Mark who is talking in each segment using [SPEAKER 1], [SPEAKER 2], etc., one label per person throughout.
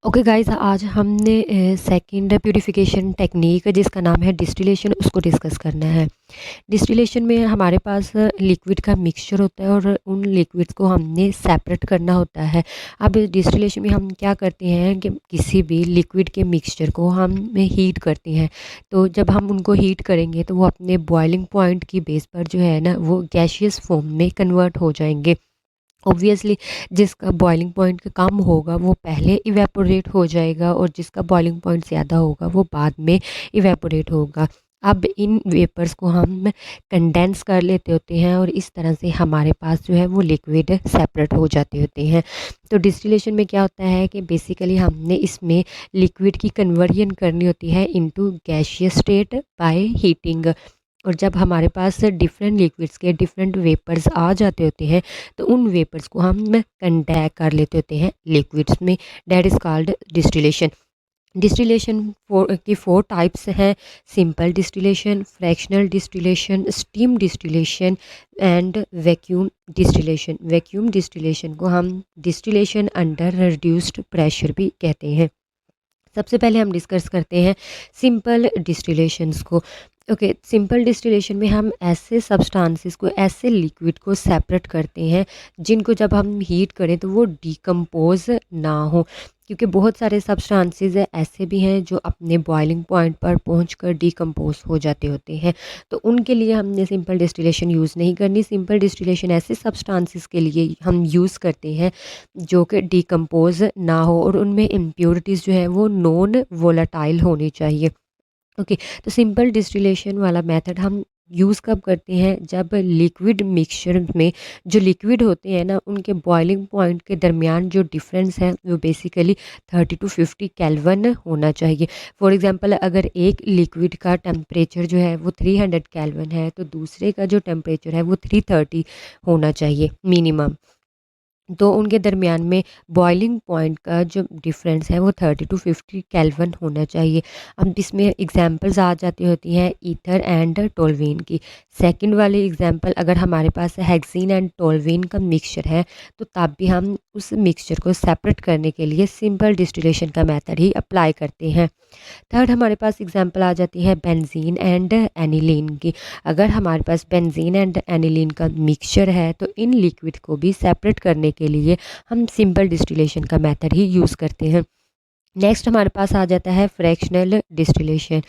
[SPEAKER 1] Okay guys, आज हमने second purification technique जिसका नाम है डिस्टिलेशन उसको डिस्कस करना है। डिस्टिलेशन में हमारे पास लिक्विड का मिक्सचर होता है और उन लिक्विड्स को हमने सेपरेट करना होता है। अब डिस्टिलेशन में हम क्या करते हैं कि किसी भी लिक्विड के मिक्सचर को हम हीट करते हैं। तो जब हम उनको हीट करेंगे तो वो अपने बॉइलिंग पॉइंट की बेस पर जो है ना वो गैशियस फॉर्म में कन्वर्ट हो जाएंगे। ऑब्वियसली जिसका बॉइलिंग पॉइंट कम होगा वो पहले इवेपोरेट हो जाएगा और जिसका बॉइलिंग पॉइंट ज़्यादा होगा वो बाद में इवेपोरेट होगा। अब इन वेपर्स को हम कंडेंस कर लेते होते हैं और इस तरह से हमारे पास जो है वो लिक्विड सेपरेट हो जाते होते हैं। तो डिस्टिलेशन में क्या होता है कि बेसिकली हमने इसमें लिक्विड की कन्वर्जन करनी होती है into gaseous state by heating. और जब हमारे पास डिफरेंट लिक्विड्स के डिफरेंट वेपर्स आ जाते होते हैं तो उन वेपर्स को हम कंडैक कर लेते होते हैं लिक्विड्स में। That is called distillation. Distillation four types हैं: simple distillation, fractional distillation, steam distillation and vacuum distillation. Vacuum distillation को हम डिस्टिलेशन अंडर रिड्यूस्ड प्रेशर भी कहते हैं। सबसे पहले हम डिस्कस करते हैं सिंपल डिस्टिलेशंस को। ओके, सिंपल डिस्टिलेशन में हम ऐसे सब्सटेंसेस को, ऐसे लिक्विड को सेपरेट करते हैं जिनको जब हम हीट करें तो वो डिकम्पोज ना हो। क्योंकि बहुत सारे सब्सटेंसेस ऐसे भी हैं जो अपने बॉइलिंग पॉइंट पर पहुंचकर डिकम्पोज हो जाते होते हैं। तो उनके लिए हमने सिंपल डिस्टिलेशन यूज़ नहीं करनी। सिंपल डिस्टिलेशन ऐसे सब्सटेंसेस के लिए हम यूज़ करते हैं जो कि डिकम्पोज ना हो और उनमें इम्प्योरिटीज़ जो है वो नॉन वोलेटाइल होनी चाहिए। ओके, तो सिंपल डिस्टिलेशन वाला मेथड हम यूज़ कब करते हैं? जब लिक्विड मिक्सचर में जो लिक्विड होते हैं ना उनके बॉइलिंग पॉइंट के दरमियान जो डिफरेंस है वो बेसिकली 30 to 50 केल्विन होना चाहिए। फॉर एग्जांपल, अगर एक लिक्विड का टेम्परेचर जो है वो 300 केल्विन है तो दूसरे का जो टेम्परेचर है वो 330 होना चाहिए मिनिमम। तो उनके दरमियान में बॉइलिंग पॉइंट का जो डिफरेंस है वो 30 to 50 केल्विन होना चाहिए। अब इसमें एग्जांपल्स आ जाती होती हैं ईथर एंड टोल्यूइन की। सेकंड वाली एग्जांपल, अगर हमारे पास हेक्सेन एंड टोल्यूइन का मिक्सचर है तो तब भी हम उस मिक्सचर को सेपरेट करने के लिए सिंपल डिस्टिलेशन का मेथड ही अप्लाई करते हैं। थर्ड हमारे पास एग्जांपल आ जाती है बेंजीन एंड एनिलीन की। अगर हमारे पास बेंजीन एंड एनिलीन का मिक्सचर है तो इन लिक्विड को भी सेपरेट करने के लिए हम सिंपल डिस्टिलेशन का मेथड ही यूज़ करते हैं। नेक्स्ट हमारे पास आ जाता है fractional distillation.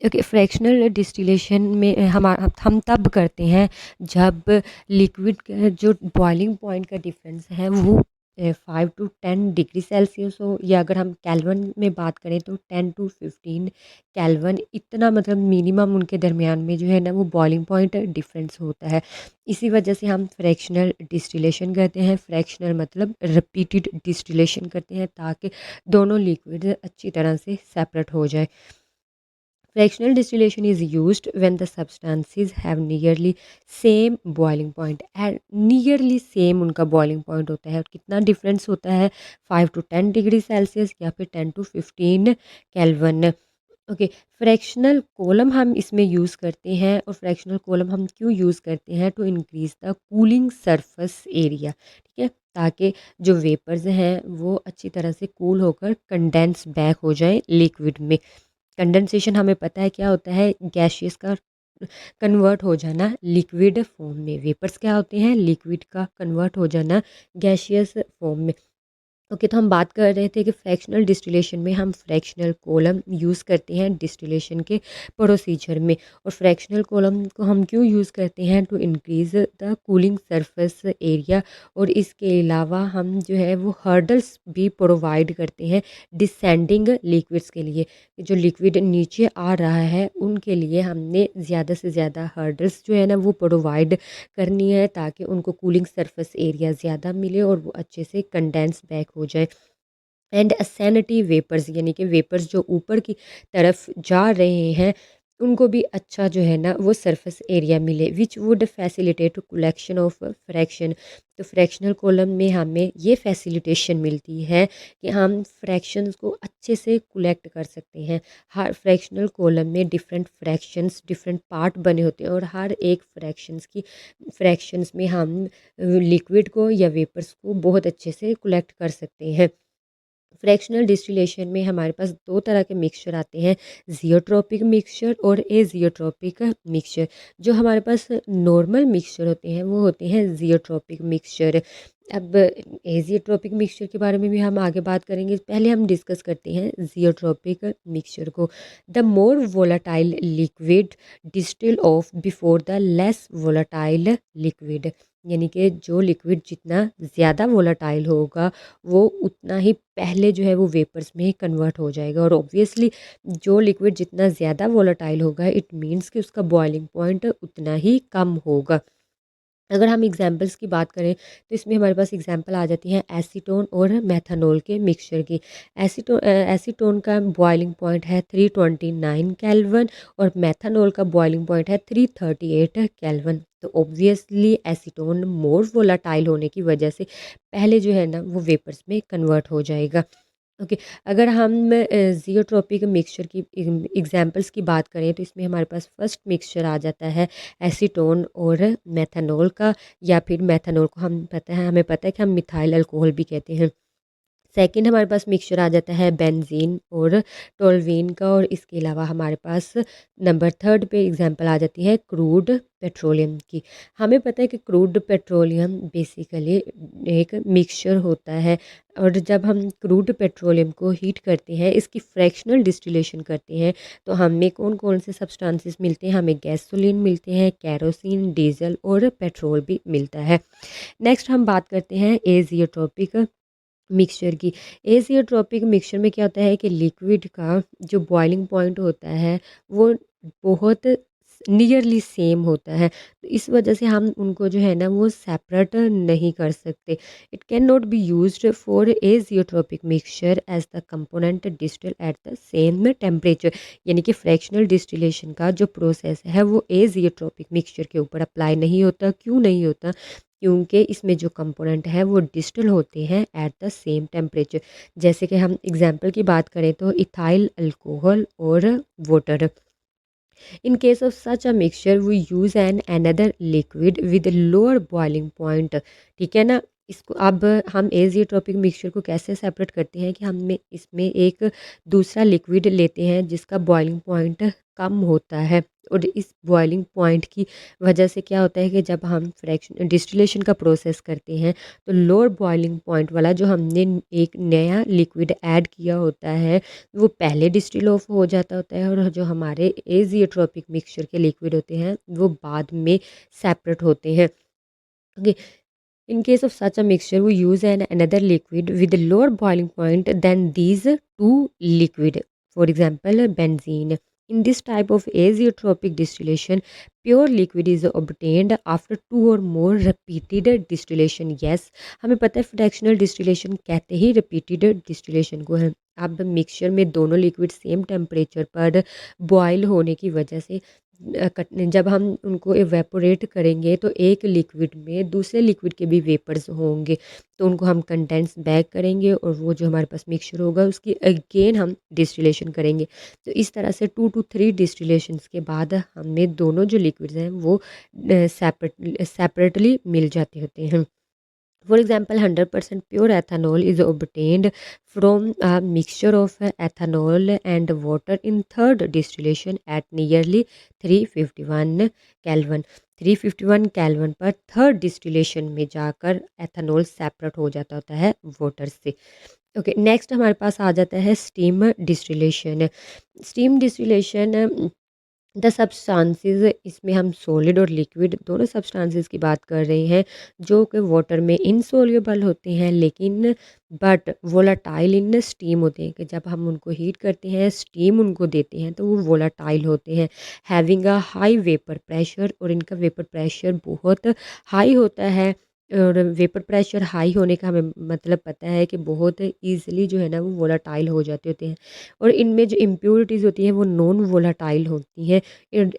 [SPEAKER 1] Okay, fractional distillation में हम तब करते हैं जब लिक्विड का जो बॉइलिंग पॉइंट का डिफरेंस है वो 5 to 10 डिग्री सेल्सियस हो, या अगर हम केल्विन में बात करें तो 10 to 15 केल्विन, इतना मतलब मिनिमम उनके दरमियान में जो है ना वो बॉइलिंग पॉइंट डिफरेंस होता है। इसी वजह से हम फ्रैक्शनल डिस्टिलेशन करते हैं। फ्रैक्शनल मतलब रिपीटेड डिस्टिलेशन करते हैं ताकि दोनों लिक्विड अच्छी तरह से सेपरेट हो जाए। Fractional distillation is used when the substances have nearly same boiling point। Nearly same उनका बॉइलिंग पॉइंट होता है। और कितना डिफरेंस होता है? 5 to 10 डिग्री सेल्सियस या फिर 10 to 15 kelvin. Okay, fractional column हम इसमें यूज़ करते हैं। और फ्रैक्शनल कॉलम हम क्यों यूज़ करते हैं? To increase the cooling surface area. ठीक है, ताकि जो वेपर्स हैं वो अच्छी तरह से कूल होकर कंडेंस बैक हो जाए लिक्विड में। कंडेंसेशन हमें पता है क्या होता है? गैसियस का कन्वर्ट हो जाना लिक्विड फॉर्म में। वेपर्स क्या होते हैं? लिक्विड का कन्वर्ट हो जाना गैसियस फॉर्म में। ओके, तो हम बात कर रहे थे कि फ्रैक्शनल डिस्टिलेशन में हम फ्रैक्शनल कॉलम यूज़ करते हैं डिस्टिलेशन के प्रोसीजर में। और फ्रैक्शनल कॉलम को हम क्यों यूज़ करते हैं? To increase the cooling surface area. और इसके अलावा हम जो है वो हर्डल्स भी प्रोवाइड करते हैं डिसेंडिंग लिक्विड्स के लिए। जो लिक्विड नीचे आ रहा है उनके लिए हमने ज़्यादा से ज़्यादा हर्डल्स जो है ना वो प्रोवाइड करनी है ताकि उनको कूलिंग सरफेस एरिया ज़्यादा मिले और वो अच्छे से कंडेंस बैक हो जाए। एंड असैनिटी वेपर्स, यानी कि वेपर्स जो ऊपर की तरफ जा रहे हैं उनको भी अच्छा जो है ना वो सरफेस एरिया मिले, which would facilitate collection of fraction. तो फ्रैक्शनल कॉलम में हमें ये फैसिलिटेशन मिलती है कि हम फ्रैक्शंस को अच्छे से कलेक्ट कर सकते हैं। हर फ्रैक्शनल कॉलम में डिफरेंट फ्रैक्शंस, डिफरेंट पार्ट बने होते हैं और हर एक फ्रैक्शंस में हम लिक्विड को या वेपर्स को बहुत अच्छे से कलेक्ट कर सकते हैं। फ्रैक्शनल डिस्टिलेशन में हमारे पास दो तरह के मिक्सचर आते हैं, जियोट्रॉपिक मिक्सचर और एजियोट्रॉपिक मिक्सचर। जो हमारे पास नॉर्मल मिक्सचर होते हैं वो होते हैं जियोट्रॉपिक मिक्सचर। अब एजियोट्रॉपिक मिक्सचर के बारे में भी हम आगे बात करेंगे, पहले हम डिस्कस करते हैं जियोट्रॉपिक मिक्सचर को। The more volatile liquid distil of before the less volatile liquid, यानी कि जो लिक्विड जितना ज़्यादा वोलाटाइल होगा वो उतना ही पहले जो है वो वेपर्स में कन्वर्ट हो जाएगा। और ऑब्वियसली जो लिक्विड जितना ज़्यादा वोलाटाइल होगा इट मीन्स कि उसका बॉइलिंग पॉइंट उतना ही कम होगा। अगर हम एग्जांपल्स की बात करें तो इसमें हमारे पास एग्जांपल आ जाती हैं एसीटोन और मेथनॉल के मिक्सचर की। एसीटोन का बॉइलिंग पॉइंट है 329 केल्विन और मेथनॉल का बॉइलिंग पॉइंट है 338 केल्विन। तो ऑब्वियसली एसीटोन मोर वोलाटाइल होने की वजह से पहले जो है ना वो वेपर्स में कन्वर्ट हो जाएगा। ओके, अगर हम जियोट्रॉपिक मिक्सचर की एग्जांपल्स की बात करें तो इसमें हमारे पास फर्स्ट मिक्सचर आ जाता है एसीटोन और मेथनॉल का, या फिर मेथनॉल को हमें पता है कि हम मिथाइल अल्कोहल भी कहते हैं। सेकंड हमारे पास मिक्सचर आ जाता है बेंजीन और टोल्वीन का, और इसके अलावा हमारे पास नंबर थर्ड पे एग्जांपल आ जाती है क्रूड पेट्रोलियम की। हमें पता है कि क्रूड पेट्रोलियम बेसिकली एक मिक्सचर होता है, और जब हम क्रूड पेट्रोलियम को हीट करते हैं, इसकी फ्रैक्शनल डिस्टिलेशन करते हैं, तो हमें कौन कौन से सब्सटेंसेस मिलते हैं? हमें गैसोलीन मिलते हैं, कैरोसिन, डीजल और पेट्रोल भी मिलता है। नेक्स्ट हम बात करते हैं एजियोट्रॉपिक मिक्सचर की। एजियोट्रॉपिक मिक्सचर में क्या होता है कि लिक्विड का जो बॉइलिंग पॉइंट होता है वो बहुत नियरली सेम होता है, तो इस वजह से हम उनको जो है ना वो सेपरेट नहीं कर सकते। It can not be used for azeotropic mixture as the component distil at the same temperature, यानी कि फ्रैक्शनल डिस्टिलेशन का जो प्रोसेस है वो एजियोट्रॉपिक मिक्सचर के ऊपर अप्लाई नहीं होता। क्यों नहीं होता? क्योंकि इसमें जो कंपोनेंट है वो डिस्टिल होते हैं एट द सेम टेम्परेचर। जैसे कि हम एग्जांपल की बात करें तो इथाइल अल्कोहल और water. In case of such a mixture, we use an another liquid with a lower boiling point। ठीक है ना। इसको अब हम एजियोट्रॉपिक मिक्सचर को कैसे सेपरेट करते हैं कि हम इसमें एक दूसरा लिक्विड लेते हैं जिसका बॉइलिंग पॉइंट कम होता है, और इस बॉइलिंग पॉइंट की वजह से क्या होता है कि जब हम फ्रैक्शन डिस्टिलेशन का प्रोसेस करते हैं तो लोअर बॉइलिंग पॉइंट वाला जो हमने एक नया लिक्विड ऐड किया होता है वो पहले डिस्टिल ऑफ हो जाता होता है, और जो हमारे एजियोट्रॉपिक मिक्सचर के लिक्विड होते हैं वो बाद में सेपरेट होते हैं। Okay, in case of such a mixture we use another liquid with a lower boiling point than these two liquid, for example benzene। In this type of azeotropic distillation, pure liquid is obtained after two or more repeated distillation। Yes, हमें पता है fractional distillation कहते ही repeated distillation को है। अब mixture में दोनों liquid same temperature पर बॉयल होने की वजह से जब हम उनको एवेपोरेट करेंगे तो एक लिक्विड में दूसरे लिक्विड के भी वेपर्स होंगे, तो उनको हम कंडेंस बैक करेंगे और वो जो हमारे पास मिक्सचर होगा उसकी अगेन हम डिस्टिलेशन करेंगे। तो इस तरह से 2 to 3 डिस्टिलेशंस के बाद हमें दोनों जो लिक्विड्स हैं वो सेपरेटली मिल जाते होते हैं। For example, 100% pure ethanol is obtained from a mixture of ethanol and water in third distillation at nearly 351 Kelvin। 351 kelvin पर थर्ड डिस्टिलेशन में जाकर एथेनॉल सेपरेट हो जाता होता है वाटर से। ओके, नेक्स्ट हमारे पास आ जाता है steam distillation. Steam distillation the substances, इसमें हम सॉलिड और लिक्विड दोनों सब्सटेंसेस की बात कर रहे हैं जो कि वाटर में इनसोल्यूबल होते हैं लेकिन बट वोलाटाइल इन स्टीम होते हैं, कि जब हम उनको हीट करते हैं स्टीम उनको देते हैं तो वो वोलाटाइल होते हैं, having a high vapour pressure, और इनका वेपर प्रेशर बहुत हाई होता है। और वेपर प्रेशर हाई होने का हमें मतलब पता है कि बहुत ईजिली जो है ना वो वोलाटाइल हो जाते होते हैं, और इनमें जो इम्प्योरिटीज़ होती हैं वो नॉन वोलाटाइल होती हैं।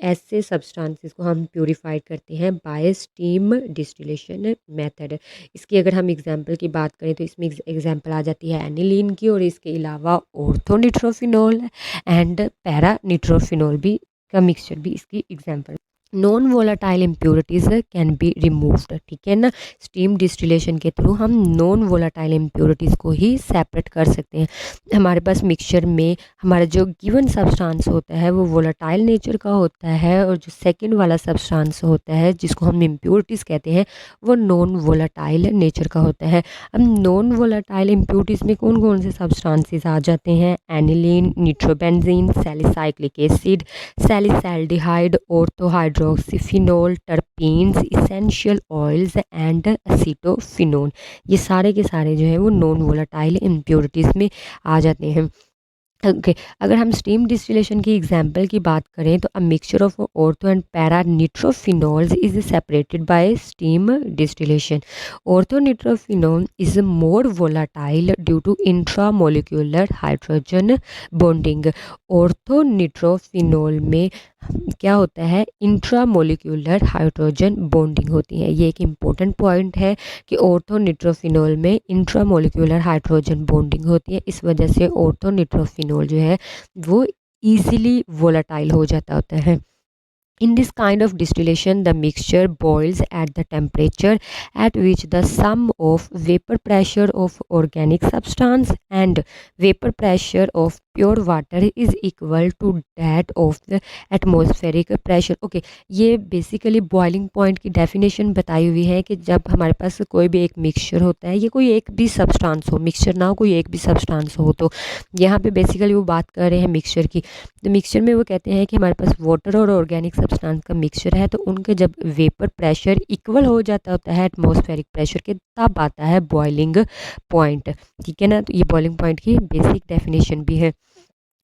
[SPEAKER 1] ऐसे सब्सटेंसेस को हम प्योरीफाइड करते हैं बाय स्टीम डिस्टिलेशन मेथड। इसकी अगर हम एग्जांपल की बात करें तो इसमें एग्जांपल आ जाती है एनिलीन की, और इसके अलावा ऑर्थोनिट्रोफिनॉल एंड पैरानिट्रोफिनॉल भी का मिक्सचर भी इसकी example. Non volatile impurities can be removed, ठीक है ना। स्टीम डिस्टिलेशन के थ्रू हम नॉन वोलाटाइल इम्प्योरिटीज़ को ही सेपरेट कर सकते हैं। हमारे पास मिक्सचर में हमारा जो गिवन सब्सटेंस होता है वो वोलाटाइल नेचर का होता है, और जो सेकंड वाला सब्सटेंस होता है जिसको हम इम्प्योरिटीज़ कहते हैं वो नॉन वोलाटाइल नेचर का होता है। अब नॉन वोलाटाइल इम्प्योरिटीज़ में कौन कौन से सब्सटेंसेस आ जाते हैं? Aniline, nitrobenzene, salicylic acid, salicylaldehyde, orthohydroxyphenol, terpenes, essential oils and acetophenone. ये सारे के सारे जो है वो नॉन वोलाटाइल इम्प्योरिटीज़ में आ जाते हैं। ओके, अगर हम स्टीम डिस्टिलेशन की एग्जांपल की बात करें तो a mixture of ortho and para nitrophenols is separated by steam distillation. Ortho nitrophenol is more volatile due to intramolecular hydrogen bonding. Ortho nitrophenol में क्या होता है? इंट्रामोलिक्यूलर हाइड्रोजन बॉन्डिंग होती है। ये एक इम्पोर्टेंट पॉइंट है कि ऑर्थोनिट्रोफिनॉल में इंट्रामोलिक्यूलर हाइड्रोजन बॉन्डिंग होती है। इस वजह से ऑर्थोनिट्रोफिनॉल जो है वो ईजिली वोलाटाइल हो जाता होता है। In this kind of distillation, the mixture boils at the temperature at which the sum of vapor pressure of organic substance and vapor pressure of pure water is equal to that of the atmospheric pressure. Okay, ये basically boiling point की definition बताई हुई है कि जब हमारे पास कोई भी एक मिक्सचर होता है, ये कोई एक भी सब्सटेंस हो, मिक्सचर ना हो कोई एक भी सब्सटेंस हो, तो यहाँ पे बेसिकली वो बात कर रहे हैं मिक्सचर की। तो मिक्सचर में वो कहते हैं कि हमारे पास वाटर और ऑर्गेनिक सब्सटेंस का मिक्सचर है, तो उनके जब वेपर प्रेशर इक्वल हो जाता होता है एटमॉस्फेरिक प्रेशर के, तब आता है बॉइलिंग पॉइंट, ठीक है ना। तो ये बॉइलिंग पॉइंट की बेसिक डेफिनेशन भी है।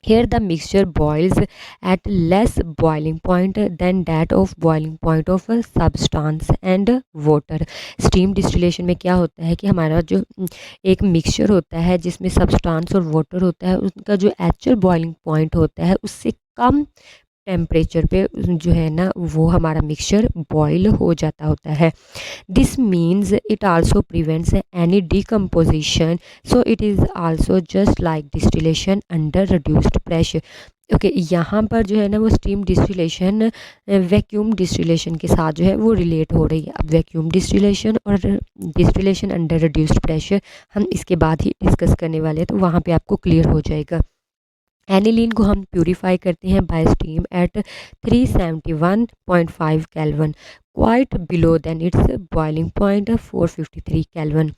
[SPEAKER 1] Here the mixture boils at less boiling point than that of boiling point of a substance and water. Steam distillation में क्या होता है कि हमारा जो एक मिक्सचर होता है जिसमें सब्सटेंस और वाटर होता है, उनका जो एक्चुअल बॉइलिंग पॉइंट होता है उससे कम टेम्परेचर पे जो है ना वो हमारा मिक्सचर बॉयल हो जाता होता है। This means it also prevents any decomposition, so it is also just like distillation under reduced pressure. Okay, यहाँ पर जो है ना वो स्टीम डिस्टिलेशन वैक्यूम डिस्टिलेशन के साथ जो है वो रिलेट हो रही है। अब वैक्यूम डिस्टिलेशन और डिस्टिलेशन अंडर रिड्यूस्ड प्रेशर हम इसके बाद ही डिस्कस करने वाले हैं, तो वहाँ पे आपको क्लियर हो जाएगा। एनिलीन को हम प्यूरिफाई करते हैं by steam at 371.5 kelvin, quite below then its boiling point 453 kelvin.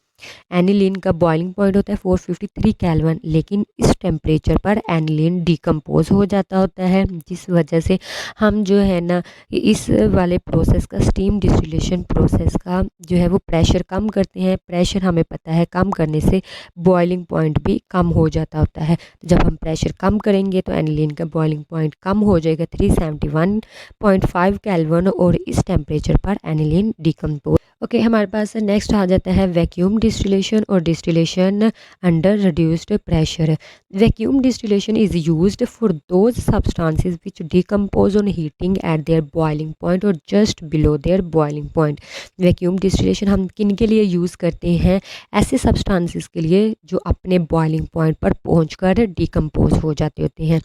[SPEAKER 1] Aniline का बॉइलिंग पॉइंट होता है 453 केल्विन, लेकिन इस टेम्परेचर पर एनिलीन डिकम्पोज हो जाता होता है, जिस वजह से हम जो है ना इस वाले प्रोसेस का, स्टीम डिस्टिलेशन प्रोसेस का जो है वो प्रेशर कम करते हैं। प्रेशर हमें पता है कम करने से बॉइलिंग पॉइंट भी कम हो जाता होता है। जब हम प्रेशर कम करेंगे तो एनिलीन का बॉइलिंग पॉइंट कम हो जाएगा 371.5 केल्विन, और इस टेम्परेचर पर एनिलीन डिकम्पोज। ओके, हमारे पास नेक्स्ट आ जाता है वैक्यूम डिस्टिलेशन और distillation under reduced pressure. Vacuum distillation is used for those substances which decompose on heating at their boiling point और just below their boiling point. Vacuum distillation हम किन के लिए यूज़ करते हैं? ऐसे सब्सटेंसेस के लिए जो अपने बॉइलिंग पॉइंट पर पहुंचकर डिकम्पोज हो जाते होते हैं।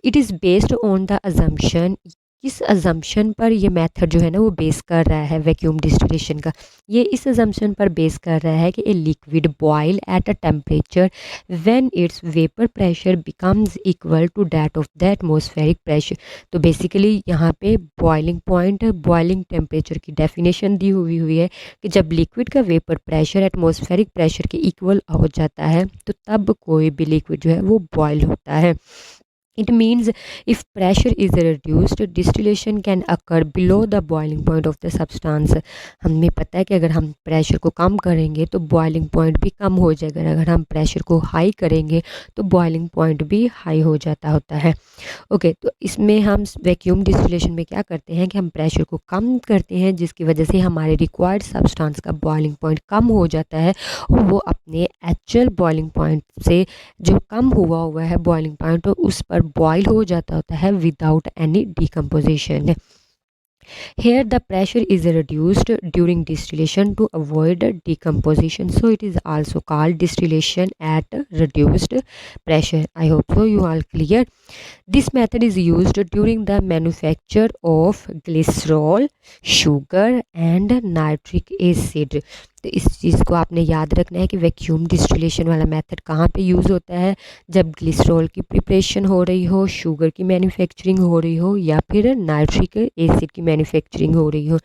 [SPEAKER 1] It is based on the assumption, किस अजम्पशन पर ये मेथड जो है ना वो बेस कर रहा है वैक्यूम डिस्टिलेशन का? ये इस अजम्पशन पर बेस कर रहा है कि a liquid boil at a temperature when its vapour pressure becomes equal to that of the atmospheric pressure. तो बेसिकली यहाँ पे बॉइलिंग पॉइंट, बॉइलिंग टेम्परेचर की डेफिनेशन दी हुई है कि जब लिक्विड का वेपर प्रेशर एटमॉस्फेरिक प्रेशर के इक्वल हो जाता है तो तब कोई भी लिक्विड जो है वो बॉयल होता है। It means if pressure is reduced, distillation can occur below the boiling point of the substance. हमें पता है कि अगर हम प्रेशर को कम करेंगे तो बॉइलिंग पॉइंट भी कम हो जाएगा, अगर हम प्रेशर को हाई करेंगे तो बॉइलिंग पॉइंट भी हाई हो जाता होता है। ओके, तो इसमें हम वैक्यूम डिस्टिलेशन में क्या करते हैं कि हम प्रेशर को कम करते हैं, जिसकी वजह से हमारे रिक्वायर्ड सब्सटेंस का बॉइलिंग पॉइंट कम हो जाता है और वो अपने एक्चुअल बॉइलिंग पॉइंट से जो कम हुआ है बॉइलिंग पॉइंट, तो उस पर बॉयल हो जाता होता है without any decomposition. Here the pressure is reduced during distillation to avoid decomposition. So it is also called distillation at reduced pressure. I hope so you all clear. This method is used during the manufacture of glycerol, sugar and nitric acid. तो इस चीज़ को आपने याद रखना है कि vacuum distillation वाला method कहाँ पे यूज़ होता है, जब ग्लिसरॉल की प्रिपरेशन हो रही हो, शुगर की मैन्युफैक्चरिंग हो रही हो या फिर नाइट्रिक एसिड की मैन्युफैक्चरिंग हो रही हो।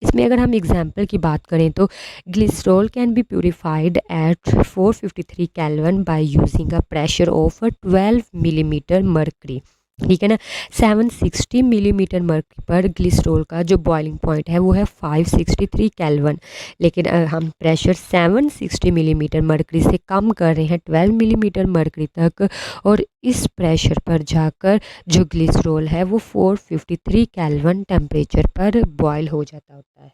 [SPEAKER 1] इसमें अगर हम एग्जांपल की बात करें तो glycerol can be purified at 453 kelvin by using a pressure of 12 millimetre mercury. ठीक है ना। 760 मिलीमीटर मर्करी पर ग्लिसरॉल का जो बॉइलिंग पॉइंट है वो है 563 केल्विन, लेकिन हम प्रेशर 760 मिलीमीटर मर्करी से कम कर रहे हैं 12 मिलीमीटर मर्करी तक, और इस प्रेशर पर जाकर जो ग्लिसरॉल है वो 453 केल्विन टेम्परेचर पर बॉयल हो जाता होता है।